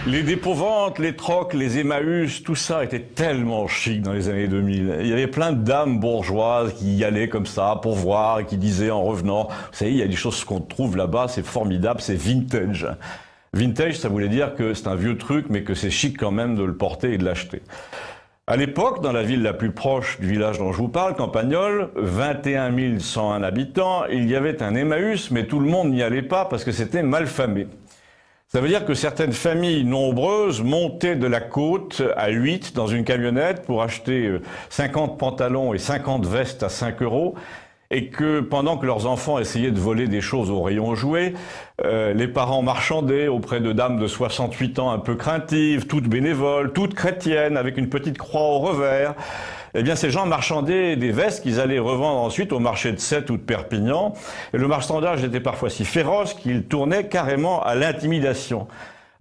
Les dépôt-ventes, les trocs, les Emmaüs, tout ça était tellement chic dans les années 2000. Il y avait plein de dames bourgeoises qui y allaient comme ça pour voir et qui disaient en revenant, vous savez, il y a des choses qu'on trouve là-bas, c'est formidable, c'est vintage. Vintage, ça voulait dire que c'est un vieux truc, mais que c'est chic quand même de le porter et de l'acheter. À l'époque, dans la ville la plus proche du village dont je vous parle, Campagnol, 21 101 habitants, il y avait un Emmaüs, mais tout le monde n'y allait pas parce que c'était mal famé. Ça veut dire que certaines familles nombreuses montaient de la côte à 8 dans une camionnette pour acheter 50 pantalons et 50 vestes à 5 euros, et que pendant que leurs enfants essayaient de voler des choses au rayon jouets, les parents marchandaient auprès de dames de 68 ans un peu craintives, toutes bénévoles, toutes chrétiennes, avec une petite croix au revers. Eh bien, ces gens marchandaient des vestes qu'ils allaient revendre ensuite au marché de Sète ou de Perpignan. Et le marchandage était parfois si féroce qu'il tournait carrément à l'intimidation.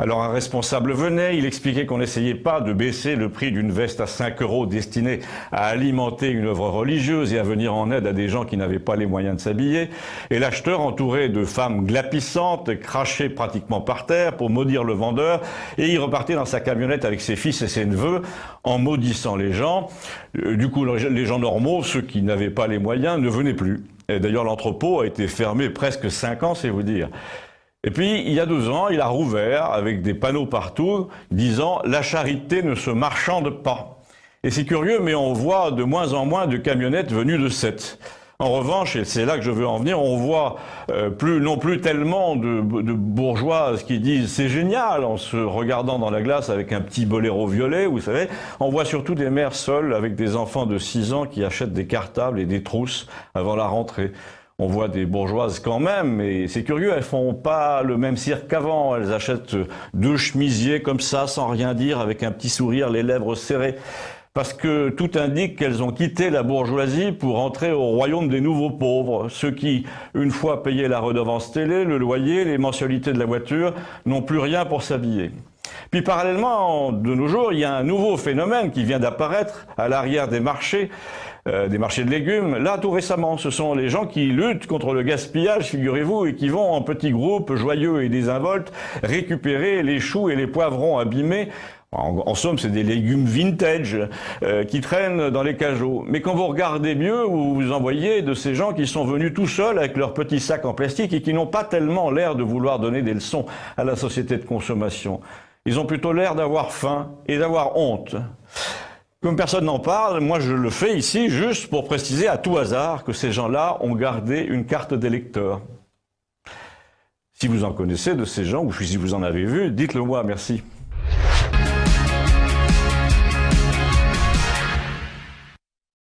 Alors un responsable venait, il expliquait qu'on n'essayait pas de baisser le prix d'une veste à 5 euros destinée à alimenter une œuvre religieuse et à venir en aide à des gens qui n'avaient pas les moyens de s'habiller. Et l'acheteur, entouré de femmes glapissantes, crachait pratiquement par terre pour maudire le vendeur, et il repartait dans sa camionnette avec ses fils et ses neveux en maudissant les gens. Du coup, les gens normaux, ceux qui n'avaient pas les moyens, ne venaient plus. Et d'ailleurs, l'entrepôt a été fermé presque 5 ans, c'est vous dire. Et puis, il y a 2 ans, il a rouvert avec des panneaux partout disant « La charité ne se marchande pas ». Et c'est curieux, mais on voit de moins en moins de camionnettes venues de Sète. En revanche, et c'est là que je veux en venir, on voit non plus tellement de bourgeoises qui disent « C'est génial » en se regardant dans la glace avec un petit boléro violet, vous savez. On voit surtout des mères seules avec des enfants de 6 ans qui achètent des cartables et des trousses avant la rentrée. On voit des bourgeoises quand même, mais c'est curieux, elles font pas le même cirque qu'avant. Elles achètent 2 chemisiers comme ça, sans rien dire, avec un petit sourire, les lèvres serrées. Parce que tout indique qu'elles ont quitté la bourgeoisie pour entrer au royaume des nouveaux pauvres. Ceux qui, une fois payés la redevance télé, le loyer, les mensualités de la voiture, n'ont plus rien pour s'habiller. Puis parallèlement, de nos jours, il y a un nouveau phénomène qui vient d'apparaître à l'arrière des marchés de légumes. Là, tout récemment, ce sont les gens qui luttent contre le gaspillage, figurez-vous, et qui vont en petits groupes joyeux et désinvoltes récupérer les choux et les poivrons abîmés. En somme, c'est des légumes vintage qui traînent dans les cageots. Mais quand vous regardez mieux, vous en voyez de ces gens qui sont venus tout seuls avec leurs petits sacs en plastique et qui n'ont pas tellement l'air de vouloir donner des leçons à la société de consommation. Ils ont plutôt l'air d'avoir faim et d'avoir honte. Comme personne n'en parle, moi je le fais ici juste pour préciser à tout hasard que ces gens-là ont gardé une carte d'électeur. Si vous en connaissez de ces gens, ou si vous en avez vu, dites-le moi, merci.